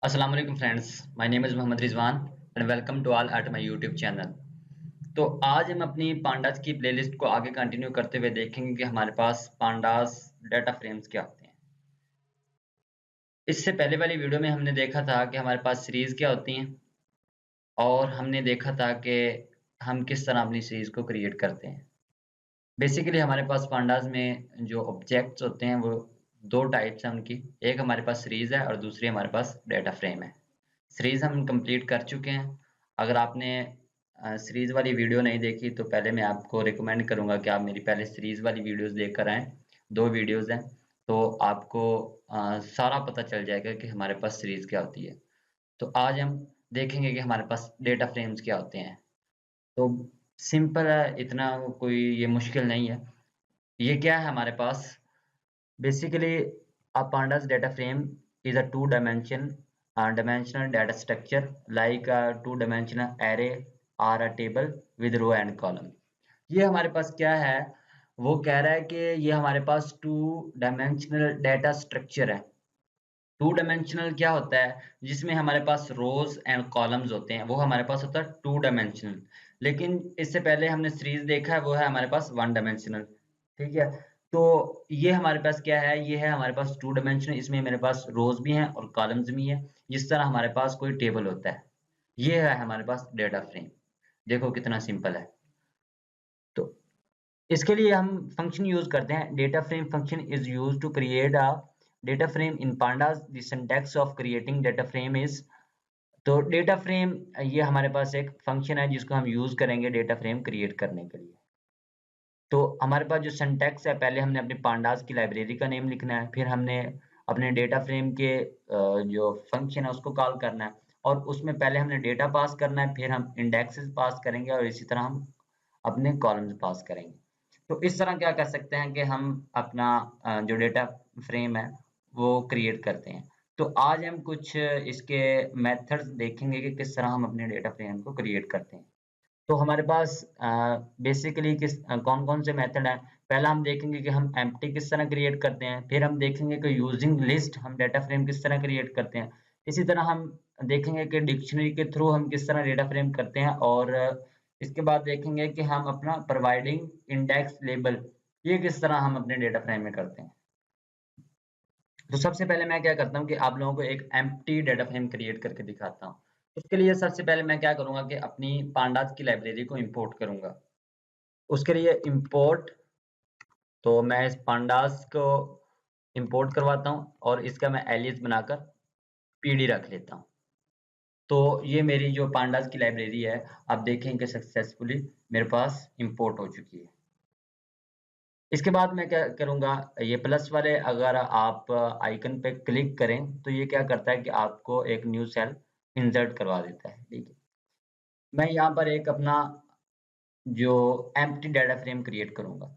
अस्सलाम वालेकुम friends, my name is Mohammad Rizwan and welcome to all at my YouTube channel. तो आज हम अपनी पांडास की प्लेलिस्ट को आगे कंटिन्यू करते हुए देखेंगे कि हमारे पास पांडास डाटा फ्रेम्स क्या होते हैं। इससे पहले वाली वीडियो में हमने देखा था कि हमारे पास सीरीज़ क्या होती हैं और हमने देखा था कि हम किस तरह अपनी सीरीज़ को क्रिएट करते हैं। बेसिकली हमारे पास पांडास में जो ऑब्जेक्ट्स होते हैं वो 2 टाइप्स हैं उनकी। एक हमारे पास सीरीज़ है और दूसरी हमारे पास डाटा फ्रेम है। सीरीज़ हम कंप्लीट कर चुके हैं। अगर आपने सीरीज़ वाली वीडियो नहीं देखी तो पहले मैं आपको रिकमेंड करूँगा कि आप मेरी पहले सीरीज़ वाली वीडियोज़ देख कर आएँ। 2 वीडियोज़ हैं, तो आपको सारा पता चल जाएगा कि हमारे पास सीरीज़ क्या होती है। तो आज हम देखेंगे कि हमारे पास डेटा फ्रेम्स क्या होते हैं। तो सिंपल है, इतना कोई ये मुश्किल नहीं है। ये क्या है हमारे पास? Basically, a pandas data frame is a dimensional data structure like a two-dimensional array or a table with row and column. ये हमारे पास क्या है? वो कह रहा है कि ये हमारे पास टू डायमेंशनल डाटा स्ट्रक्चर है। टू डायमेंशनल क्या होता है? जिसमें हमारे पास रोज एंड कॉलम्स होते हैं, वो हमारे पास होता है टू डायमेंशनल। लेकिन इससे पहले हमने सीरीज देखा है, वो है हमारे पास वन डायमेंशनल। ठीक है, तो ये हमारे पास क्या है? ये है हमारे पास टू डायमेंशनल। इसमें मेरे पास रोज भी हैं और कॉलम्स भी हैं, जिस तरह हमारे पास कोई टेबल होता है। ये है हमारे पास डेटा फ्रेम। देखो कितना सिंपल है। तो इसके लिए हम फंक्शन यूज करते हैं। Data frame function is used to create a data frame in pandas. The syntax of creating data frame is, तो डेटा फ्रेम ये हमारे पास एक फंक्शन है जिसको हम यूज करेंगे डेटा फ्रेम क्रिएट करने के लिए। तो हमारे पास जो सिंटैक्स है, पहले हमने अपनी पांडास की लाइब्रेरी का नेम लिखना है, फिर हमने अपने डेटा फ्रेम के जो फंक्शन है उसको कॉल करना है, और उसमें पहले हमने डेटा पास करना है, फिर हम इंडेक्सेस पास करेंगे और इसी तरह हम अपने कॉलम्स पास करेंगे। तो इस तरह क्या कर सकते हैं कि हम अपना जो डेटा फ्रेम है वो क्रिएट करते हैं। तो आज हम कुछ इसके मेथड्स देखेंगे कि किस तरह हम अपने डेटा फ्रेम को क्रिएट करते हैं। तो हमारे पास बेसिकली कौन-कौन से मेथड हैं। पहला हम देखेंगे कि हम एम्प्टी किस तरह क्रिएट करते हैं, फिर हम देखेंगे कि यूजिंग लिस्ट हम डेटा फ्रेम किस तरह क्रिएट करते हैं। इसी तरह हम देखेंगे कि डिक्शनरी के थ्रू हम किस तरह डेटा फ्रेम करते हैं, और इसके बाद देखेंगे कि हम अपना प्रोवाइडिंग इंडेक्स लेबल ये किस तरह हम अपने डेटा फ्रेम में करते हैं। तो सबसे पहले मैं क्या करता हूँ कि आप लोगों को एक एम्प्टी डाटा फ्रेम क्रिएट करके दिखाता हूँ। उसके लिए सबसे पहले मैं क्या करूँगा कि अपनी पांडास की लाइब्रेरी को इंपोर्ट करूँगा। उसके लिए इंपोर्ट, तो मैं इस पांडास को इंपोर्ट करवाता हूँ और इसका मैं एलियास बनाकर पीडी रख लेता हूँ। तो ये मेरी जो पांडास की लाइब्रेरी है, आप देखें कि सक्सेसफुली मेरे पास इंपोर्ट हो चुकी है। इसके बाद मैं क्या करूँगा, ये प्लस वाले अगर आप आइकन पे क्लिक करें, तो ये क्या करता है कि आपको एक न्यू सेल इंसर्ट करवा देता है। ठीक है, मैं यहाँ पर एक अपना जो एम्प्टी डाटा फ्रेम क्रिएट करूँगा।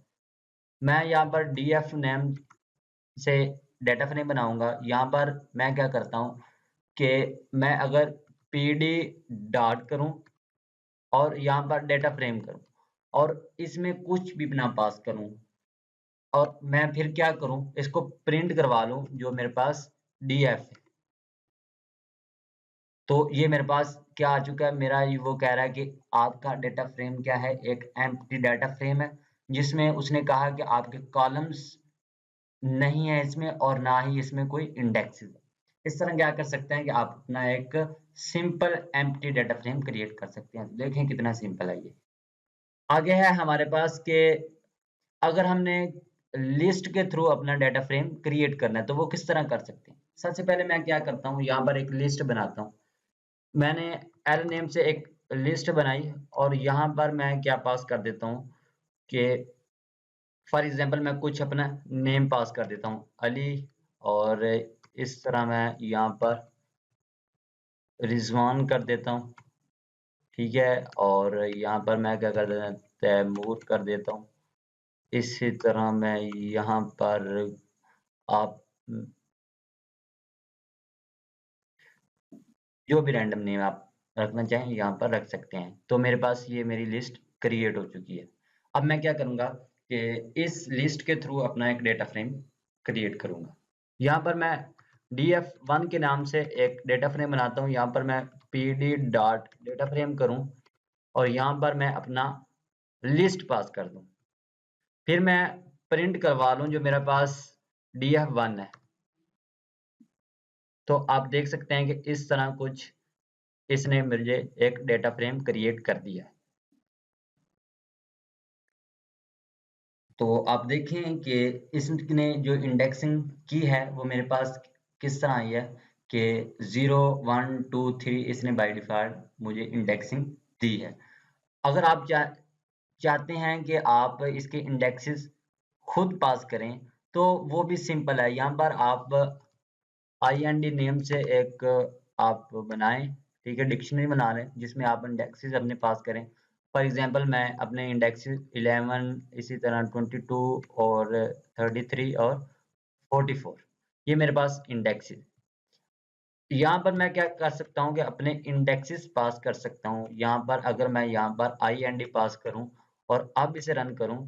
मैं यहाँ पर डीएफ नेम से डाटा फ्रेम बनाऊँगा। यहाँ पर मैं क्या करता हूँ कि मैं अगर पीडी डॉट करूँ और यहाँ पर डाटा फ्रेम करूँ और इसमें कुछ भी ना पास करूँ, और मैं फिर क्या करूँ, इसको प्रिंट करवा लूँ जो मेरे पास डीएफ है। तो ये मेरे पास क्या आ चुका है, मेरा ये वो कह रहा है कि आपका डाटा फ्रेम क्या है, एक एम्प्टी डाटा फ्रेम है, जिसमें उसने कहा कि आपके कॉलम्स नहीं है इसमें और ना ही इसमें कोई इंडेक्सेस है। इस तरह क्या कर सकते हैं कि आप अपना एक simple empty data frame create कर सकते हैं। देखें कितना सिंपल है ये। आगे है हमारे पास के, अगर हमने लिस्ट के थ्रू अपना डाटा फ्रेम क्रिएट करना है तो वो किस तरह कर सकते हैं। सबसे पहले मैं क्या करता हूँ, यहाँ पर एक लिस्ट बनाता हूँ। मैंने एल नेम से एक लिस्ट बनाई और यहाँ पर मैं क्या पास कर देता हूँ कि फॉर एग्जांपल मैं कुछ अपना नेम पास कर देता हूँ अली, और इस तरह मैं यहाँ पर रिजवान कर देता हूँ। ठीक है, और यहाँ पर मैं क्या कर देता हूँ, तैमूर कर देता हूँ। इसी तरह मैं यहाँ पर आप जो भी रैंडम नेम आप रखना चाहें यहाँ पर रख सकते हैं। तो मेरे पास ये मेरी लिस्ट क्रिएट हो चुकी है। अब मैं क्या करूँगा कि इस लिस्ट के थ्रू अपना एक डेटा फ्रेम क्रिएट करूँगा। यहाँ पर मैं df1 के नाम से एक डेटा फ्रेम बनाता हूँ। यहाँ पर मैं pd डॉट डेटा फ्रेम करूँ और यहाँ पर मैं अपना लिस्ट पास कर दूँ। फिर मैं प्रिंट करवा लूँ जो मेरे पास df1 है। तो आप देख सकते हैं कि इस तरह कुछ इसने मुझे एक डेटा फ्रेम क्रिएट कर दिया है। तो आप देखें कि इसने जो इंडेक्सिंग की है वो मेरे पास किस तरह आई है कि 0 1 2 3 इसने बाय डिफॉल्ट मुझे इंडेक्सिंग दी है। अगर आप चाहते हैं कि आप इसके इंडेक्सेस खुद पास करें तो वो भी सिंपल है। यहाँ पर आप IND नेम से एक आप बनाएं, ठीक है, डिक्शनरी बना लें जिसमें आप इंडेक्सेस अपने पास करें। फॉर एग्जांपल मैं अपने इंडेक्सेस 11 इसी तरह 22 और 33 और 44 ये मेरे पास इंडेक्सेस। यहाँ पर मैं क्या कर सकता हूँ कि अपने इंडेक्सेस पास कर सकता हूँ। यहाँ पर अगर मैं यहाँ पर IND पास करूँ और अब इसे रन करूँ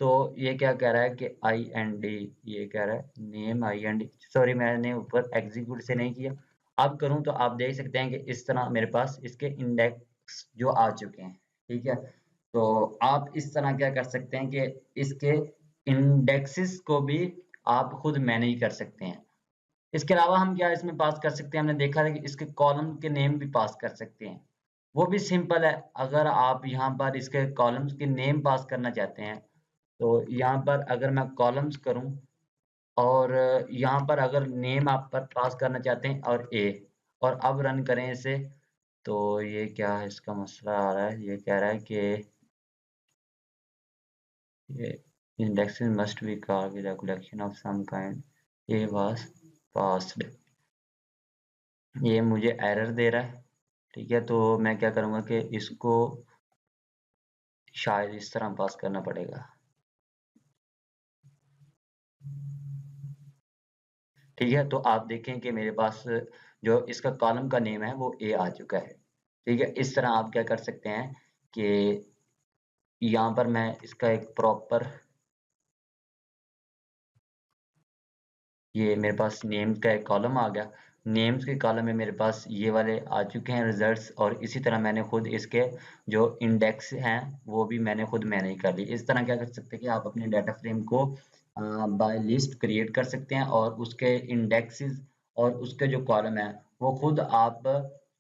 तो ये क्या कह रहा है कि IND ये कह रहा है नेम IND, सॉरी मैंने ऊपर एग्जीक्यूट से नहीं किया। अब करूँ तो आप देख सकते हैं कि इस तरह मेरे पास इसके इंडेक्स जो आ चुके हैं, ठीक है। तो आप इस तरह क्या कर सकते हैं कि इसके इंडेक्सेस को भी आप खुद मैनेज कर सकते हैं। इसके अलावा हम क्या इसमें पास कर सकते हैं, हमने देखा है कि इसके कॉलम के नेम भी पास कर सकते हैं। वो भी सिंपल है। अगर आप यहाँ पर इसके कॉलम्स के नेम पास करना चाहते हैं तो यहाँ पर अगर मैं कॉलम्स करूँ और यहाँ पर अगर नेम आप पर पास करना चाहते हैं और ए और अब रन करें इसे तो ये क्या है, इसका मसला आ रहा है। ये कह रहा है कि ये indexes must be called with a collection of some kind, a was passed। ये मुझे एरर दे रहा है, ठीक है। तो मैं क्या करूँगा कि इसको शायद इस तरह पास करना पड़ेगा, ठीक है। तो आप देखें कि मेरे पास जो इसका कॉलम का नेम है वो ए आ चुका है, ठीक है। इस तरह आप क्या कर सकते हैं कि यहाँ पर मैं इसका एक प्रॉपर ये मेरे पास नेम्स का एक कॉलम आ गया। नेम्स के कॉलम में मेरे पास ये वाले आ चुके हैं रिजल्ट्स और इसी तरह मैंने खुद इसके जो इंडेक्स हैं वो भी मैंने खुद मैनेज कर ली। इस तरह क्या कर सकते हैं कि आप अपने डाटा फ्रेम को बाय लिस्ट क्रिएट कर सकते हैं और उसके इंडेक्सेस और उसके जो कॉलम है वो खुद आप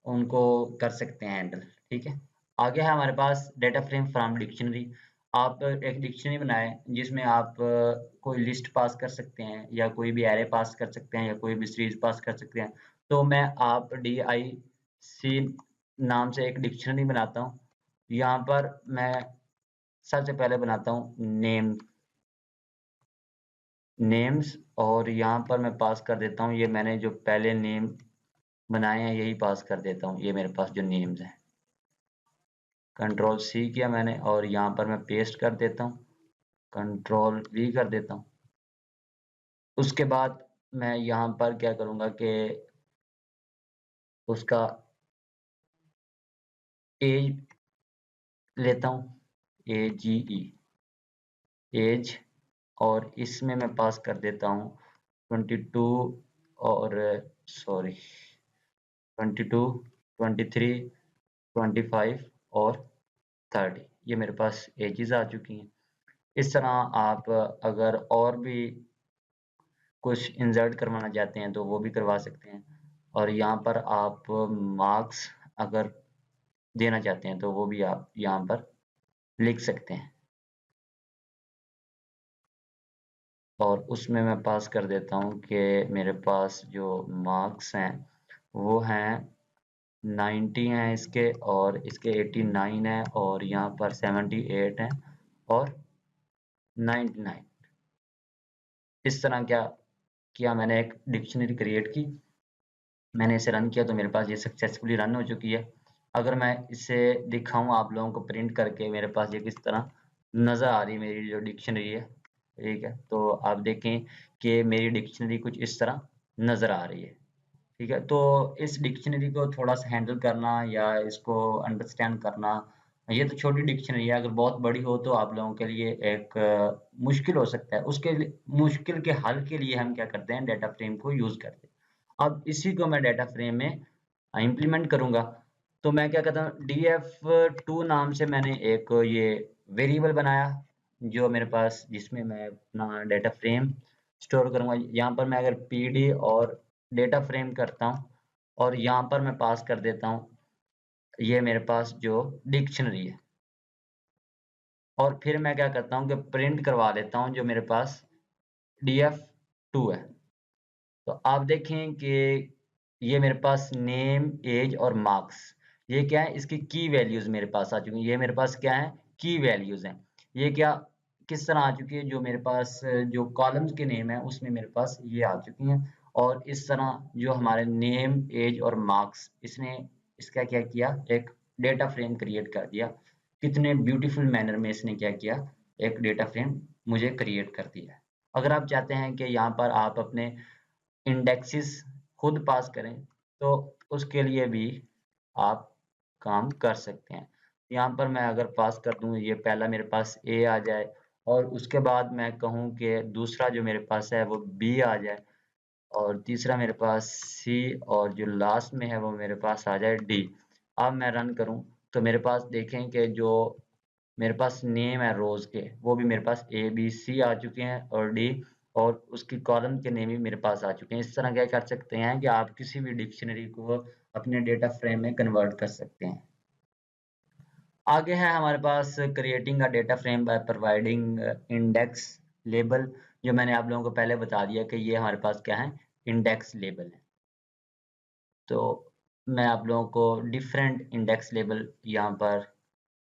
उनको कर सकते हैं हैंडल, ठीक है। आगे है हमारे पास डाटा फ्रेम फ्रॉम डिक्शनरी। आप एक डिक्शनरी बनाएं जिसमें आप कोई लिस्ट पास कर सकते हैं या कोई भी एरे पास कर सकते हैं या कोई भी सीरीज पास कर सकते हैं। तो मैं आप DIC नाम से एक डिक्शनरी बनाता हूँ। यहाँ पर मैं सबसे पहले बनाता हूँ नेम्स और यहाँ पर मैं पास कर देता हूँ, ये मैंने जो पहले नेम बनाए हैं यही पास कर देता हूँ। ये मेरे पास जो नेम्स हैं, कंट्रोल C किया मैंने और यहाँ पर मैं पेस्ट कर देता हूँ, कंट्रोल V कर देता हूँ। उसके बाद मैं यहाँ पर क्या करूँगा कि उसका एज लेता हूँ, AGE एज, और इसमें मैं पास कर देता हूँ 22 और सॉरी 22, 23, 25 और 30 ये मेरे पास एजेस आ चुकी हैं। इस तरह आप अगर और भी कुछ इंसर्ट करवाना चाहते हैं तो वो भी करवा सकते हैं और यहाँ पर आप मार्क्स अगर देना चाहते हैं तो वो भी आप यहाँ पर लिख सकते हैं और उसमें मैं पास कर देता हूँ कि मेरे पास जो मार्क्स हैं वो हैं 90 हैं इसके और इसके 89 है और यहाँ पर 78 है और 99। इस तरह क्या किया मैंने, एक डिक्शनरी क्रिएट की, मैंने इसे रन किया तो मेरे पास ये सक्सेसफुली रन हो चुकी है। अगर मैं इसे दिखाऊं आप लोगों को प्रिंट करके मेरे पास ये किस तरह नज़र आ रही है मेरी जो डिक्शनरी है, ठीक है। तो आप देखें कि मेरी डिक्शनरी कुछ इस तरह नज़र आ रही है, ठीक है। तो इस डिक्शनरी को थोड़ा सा हैंडल करना या इसको अंडरस्टैंड करना, ये तो छोटी डिक्शनरी है, अगर बहुत बड़ी हो तो आप लोगों के लिए एक मुश्किल हो सकता है। उसके लिए मुश्किल के हल के लिए हम क्या करते हैं, डाटा फ्रेम को यूज़ करते हैं। अब इसी को मैं डाटा फ्रेम में इम्प्लीमेंट करूंगा। तो मैं क्या करता हूँ, df2 नाम से मैंने एक ये वेरिएबल बनाया जो मेरे पास, जिसमें मैं अपना डाटा फ्रेम स्टोर करूंगा। यहाँ पर मैं अगर pd और डाटा फ्रेम करता हूँ और यहाँ पर मैं पास कर देता हूँ ये मेरे पास जो डिक्शनरी है, और फिर मैं क्या करता हूँ कि प्रिंट करवा देता हूँ जो मेरे पास df2 है। तो आप देखें कि ये मेरे पास नेम, एज और मार्क्स, ये क्या है, इसकी की वैल्यूज मेरे पास आ चुकी हैं। ये मेरे पास क्या है, की वैल्यूज हैं। ये क्या किस तरह आ चुकी है, जो मेरे पास जो कॉलम्स के नेम है उसमें मेरे पास ये आ चुकी हैं। और इस तरह जो हमारे नेम, एज और मार्क्स, इसने इसका क्या किया, एक डेटा फ्रेम क्रिएट कर दिया। कितने ब्यूटीफुल मैनर में इसने क्या किया, एक डेटा फ्रेम मुझे क्रिएट कर दिया। अगर आप चाहते हैं कि यहाँ पर आप अपने इंडेक्सेस खुद पास करें तो उसके लिए भी आप काम कर सकते हैं। यहाँ पर मैं अगर पास कर दूं, ये पहला मेरे पास ए आ जाए और उसके बाद मैं कहूँ कि दूसरा जो मेरे पास है वो बी आ जाए और तीसरा मेरे पास सी और जो लास्ट में है वो मेरे पास आ जाए डी। अब मैं रन करूं तो मेरे पास देखें कि जो मेरे पास नेम है रोज के, वो भी मेरे पास ए बी सी आ चुके हैं और डी, और उसकी कॉलम के नेम भी मेरे पास आ चुके हैं। इस तरह क्या कर सकते हैं कि आप किसी भी डिक्शनरी को अपने डेटा फ्रेम में कन्वर्ट कर सकते हैं। आगे है हमारे पास creating a data frame by providing index label, जो मैंने आप लोगों को पहले बता दिया कि ये हमारे पास क्या है, इंडेक्स लेबल है। तो मैं आप लोगों को डिफरेंट इंडेक्स लेबल यहाँ पर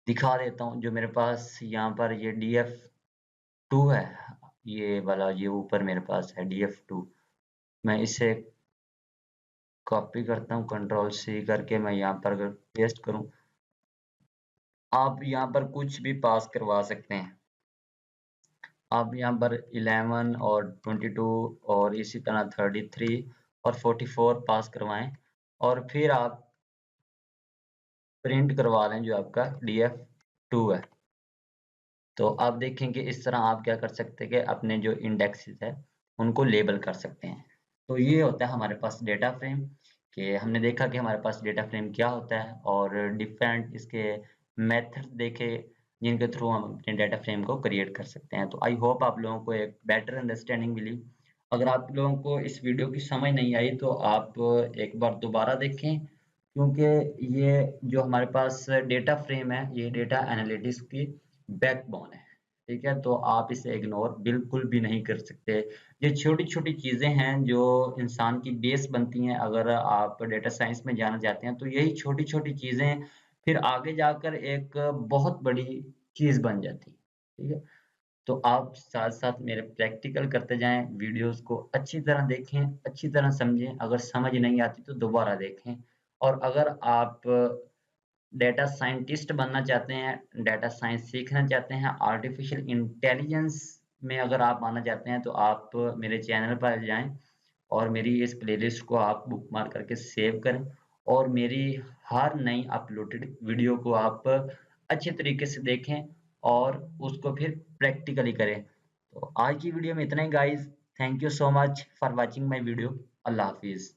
दिखा देता हूँ। जो मेरे पास यहाँ पर ये df2 है, ये वाला ये ऊपर मेरे पास है df2। मैं इसे कॉपी करता हूँ, कंट्रोल सी करके मैं यहाँ पर अगर पेस्ट करूँ, आप यहाँ पर कुछ भी पास करवा सकते हैं। आप यहाँ पर 11 और 22 और इसी तरह 33 और 44 पास करवाएं और फिर आप प्रिंट करवा लें जो आपका df2 है। तो आप देखें कि इस तरह आप क्या कर सकते हैं कि अपने जो इंडेक्सेस है उनको लेबल कर सकते हैं। तो ये होता है हमारे पास डेटा फ्रेम, कि हमने देखा कि हमारे पास डेटा फ्रेम क्या होता है और डिफरेंट इसके मेथड्स देखे जिनके थ्रू हम अपने डेटा फ्रेम को क्रिएट कर सकते हैं। तो आई होप आप लोगों को एक बेटर अंडरस्टैंडिंग मिली। अगर आप लोगों को इस वीडियो की समझ नहीं आई तो आप एक बार दोबारा देखें, क्योंकि ये जो हमारे पास डेटा फ्रेम है ये डेटा एनालिटिक्स की बैकबोन है। ठीक है, तो आप इसे इग्नोर बिल्कुल भी नहीं कर सकते। ये छोटी-छोटी चीज़ें हैं जो इंसान की बेस बनती हैं। अगर आप डेटा साइंस में जाना चाहते हैं तो यही छोटी-छोटी चीज़ें फिर आगे जाकर एक बहुत बड़ी चीज़ बन जाती है। ठीक है? तो आप साथ-साथ मेरे प्रैक्टिकल करते जाएँ, वीडियोज़ को अच्छी तरह देखें, अच्छी तरह समझें। अगर समझ नहीं आती तो दोबारा देखें। और अगर आप डेटा साइंटिस्ट बनना चाहते हैं, डेटा साइंस सीखना चाहते हैं, आर्टिफिशियल इंटेलिजेंस में अगर आप आना चाहते हैं तो आप मेरे चैनल पर जाएँ और मेरी इस प्लेलिस्ट को आप बुकमार्क करके सेव करें और मेरी हर नई अपलोडेड वीडियो को आप अच्छे तरीके से देखें और उसको फिर प्रैक्टिकली करें। तो आज की वीडियो में इतना ही guys. Thank you so much for watching my video. Allah हाफ़िज़।